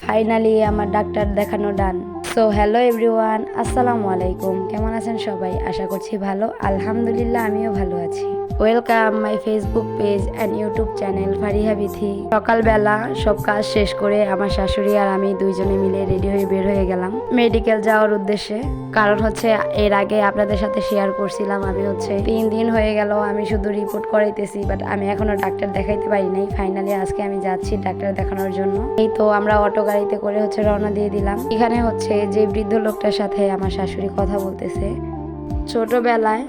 Finally আমার doctor দেখানো ডান। So hello everyone, আসসালামু আলাইকুম। কেমন আছেন সবাই? আশা করছি ভালো। আলহামদুলিল্লাহ আমিও ভালো আছি। Welcome my Facebook page and YouTube channel Fariha Bithi. সকালবেলা সব কাজ শেষ করে আমার শাশুড়ি আর আমি দুইজনে মিলে রেডি হয়ে বের হয়ে গেলাম মেডিকেল যাওয়ার উদ্দেশ্যে। কারণ হচ্ছে এর আগে আপনাদের সাথে শেয়ার করছিলাম আমি হচ্ছে 3 দিন হয়ে গেল আমি শুধু রিপোর্ট করাইতেছি, বাট আমি এখনো ডাক্তার দেখাইতে পারি নাই। ফাইনালি আজকে আমি যাচ্ছি ডাক্তার দেখানোর জন্য। এই তো আমরা অটো গাড়িতে করে হচ্ছে রওনা দিয়ে দিলাম। এখানে হচ্ছে যে বৃদ্ধ লোকটার সাথে আমার শাশুড়ি কথা বলতেছে। ছোটবেলায়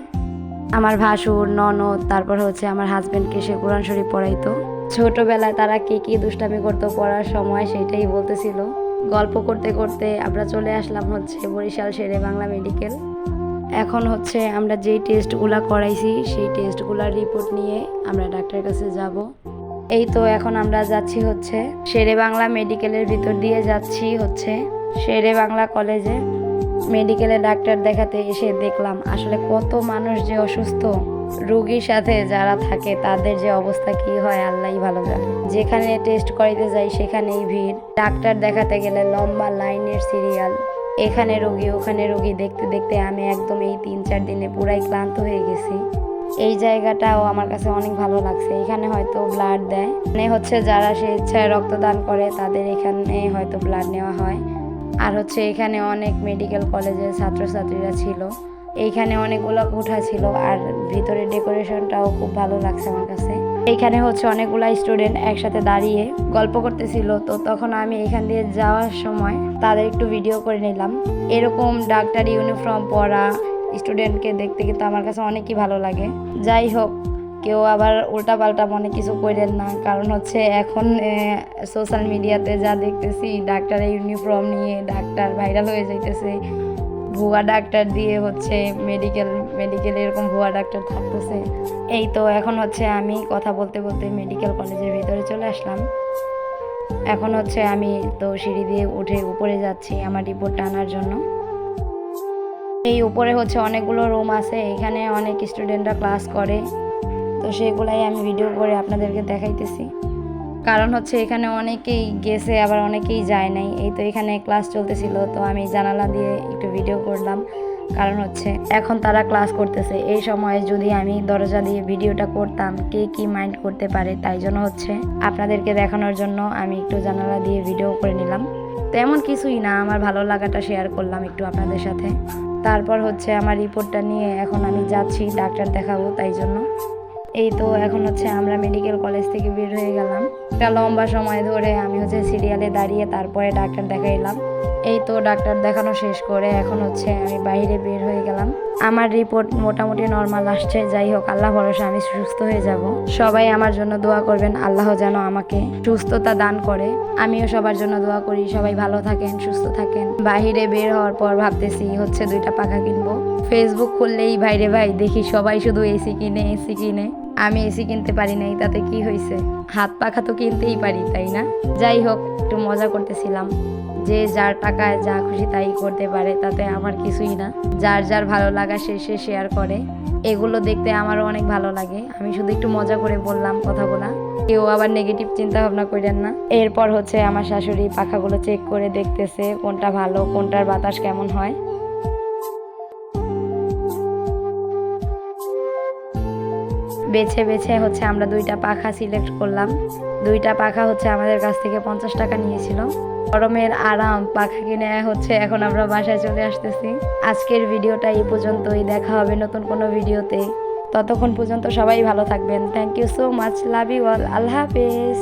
আমার ভাসুর ননদ তারপর হচ্ছে আমার হাজবেন্ডকে সে কোরআন শরীফ পড়াইতো। ছোটবেলায় তারা কি দুষ্টামি করতো পড়ার সময় সেটাই বলতেছিল। গল্প করতে করতে আমরা চলে আসলাম হচ্ছে বরিশাল শেরে বাংলা মেডিকেল। এখন হচ্ছে আমরা যেই টেস্টগুলা করাইছি সেই টেস্টগুলার রিপোর্ট নিয়ে আমরা ডাক্তারের কাছে যাব। এই তো এখন আমরা যাচ্ছি হচ্ছে শেরে বাংলা মেডিকেলের ভিতর দিয়ে যাচ্ছি হচ্ছে শেরে বাংলা কলেজে। মেডিকেলে ডাক্তার দেখাতে এসে দেখলাম আসলে কত মানুষ যে অসুস্থ, রোগীর সাথে যারা থাকে তাদের যে অবস্থা কি হয় আল্লাহই ভালো জানে। যেখানে টেস্ট করাইতে যাই সেখানেই ভিড়, ডাক্তার দেখাতে গেলে লম্বা লাইনের সিরিয়াল, এখানে রোগী ওখানে রোগী দেখতে দেখতে আমি একদম এই 3-4 দিনে পুরাই ক্লান্ত হয়ে গেছি। এই জায়গাটাও আমার কাছে অনেক ভালো লাগছে। এখানে হয়তো ব্লাড দেয়, মানে হচ্ছে যারা স্বেচ্ছায় রক্তদান করে তাদের এখানে হয়তো ব্লাড নেওয়া হয়। আর হচ্ছে এখানে অনেক মেডিকেল কলেজের ছাত্রছাত্রীরা ছিল। এইখানে অনেকগুলো কোঠা ছিল আর ভিতরে ডেকোরেশনটাও খুব ভালো লাগছে আমার কাছে। এইখানে হচ্ছে অনেকগুলা স্টুডেন্ট একসাথে দাঁড়িয়ে গল্প করতেছিল। তো তখন আমি এখান দিয়ে যাওয়ার সময় তাদের একটু ভিডিও করে নিলাম। এরকম ডাক্তার ইউনিফর্ম পরা স্টুডেন্টকে দেখতে কিন্তু আমার কাছে অনেকই ভালো লাগে। যাই হোক, কেউ আবার উল্টাপাল্টা মনে কিছু করেন না, কারণ হচ্ছে এখন সোশ্যাল মিডিয়াতে যা দেখতেছি ডাক্তারের ইউনিফর্ম নিয়ে ডাক্তার ভাইরাল হয়ে যাইতেছে। ভুয়া ডাক্তার দিয়ে হচ্ছে মেডিকেলে এরকম ভুয়া ডাক্তার থাকতেছে। এই তো এখন হচ্ছে আমি কথা বলতে বলতে মেডিকেল কলেজের ভিতরে চলে আসলাম। এখন হচ্ছে আমি তো সিঁড়ি দিয়ে উঠে উপরে যাচ্ছি আমার রিপোর্ট আনার জন্য। এই উপরে হচ্ছে অনেকগুলো রুম আছে, এখানে অনেক স্টুডেন্টরা ক্লাস করে। তো সেগুলাই আমি ভিডিও করে আপনাদেরকে দেখাইতেছি। কারণ হচ্ছে এখানে অনেকেই গেছে আবার অনেকেই যায় নাই। এই তো এখানে ক্লাস চলতেছিল, তো আমি জানালা দিয়ে একটু ভিডিও করলাম। কারণ হচ্ছে এখন তারা ক্লাস করতেছে, এই সময় যদি আমি দরজা দিয়ে ভিডিওটা করতাম কে কি মাইন্ড করতে পারে, তাই জন্য হচ্ছে আপনাদেরকে দেখানোর জন্য আমি একটু জানালা দিয়ে ভিডিও করে নিলাম। তেমন কিছুই না, আমার ভালো লাগাটা শেয়ার করলাম একটু আপনাদের সাথে। তারপর হচ্ছে আমার রিপোর্টটা নিয়ে এখন আমি যাচ্ছি ডাক্তার দেখাবো, তাই জন্য। এই তো এখন হচ্ছে আমরা মেডিকেল কলেজ থেকে বের হয়ে গেলাম। একটা লম্বা সময় ধরে আমি হচ্ছে সিরিয়ালে দাঁড়িয়ে তারপরে ডাক্তার দেখাইলাম। এই তো ডাক্তার দেখানো শেষ করে এখন হচ্ছে আমি বাইরে বের হয়ে গেলাম। আমার রিপোর্ট মোটামুটি নর্মাল আসছে। যাই হোক, আল্লাহ ভরসা আমি সুস্থ হয়ে যাব। সবাই আমার জন্য দোয়া করবেন, আল্লাহ যেন আমাকে সুস্থতা দান করে। আমিও সবার জন্য দোয়া করি, সবাই ভালো থাকেন সুস্থ থাকেন। বাইরে বের হওয়ার পর ভাবতেছি হচ্ছে 2টা পাখা কিনবো। ফেসবুক খুললেই ভাইরে ভাই দেখি সবাই শুধু এসি কিনে। আমি এসি কিনতে পারি নাই, তাতে কি হয়েছে? হাত পাখা তো কিনতেই পারি, তাই না? যাই হোক, একটু মজা করতেছিলাম। যে যার টাকায় যা খুশি তাই করতে পারে, তাতে আমার কিছুই না। যার যার ভালো লাগা সে শেয়ার করে। এগুলো দেখতে আমারও অনেক ভালো লাগে। আমি শুধু একটু মজা করে বললাম কথাগুলা, কেউ আবার নেগেটিভ চিন্তা ভাবনা করেন না। এরপর হচ্ছে আমার শাশুড়ি পাখাগুলো চেক করে দেখতেছে কোনটা ভালো, কোনটার বাতাস কেমন হয়। বেছে হচ্ছে আমরা 2টা পাখা সিলেক্ট করলাম। 2টা পাখা হচ্ছে আমাদের কাছ থেকে 50 টাকা নিয়েছিল। গরমের আরাম পাখা কিনে হচ্ছে এখন আমরা বাসায় চলে আসতেছি। আজকের ভিডিওটা এই পর্যন্তই, দেখা হবে নতুন কোনো ভিডিওতে। ততক্ষণ পর্যন্ত সবাই ভালো থাকবেন। Thank you so much, love you all, আল্লাহ হাফেজ।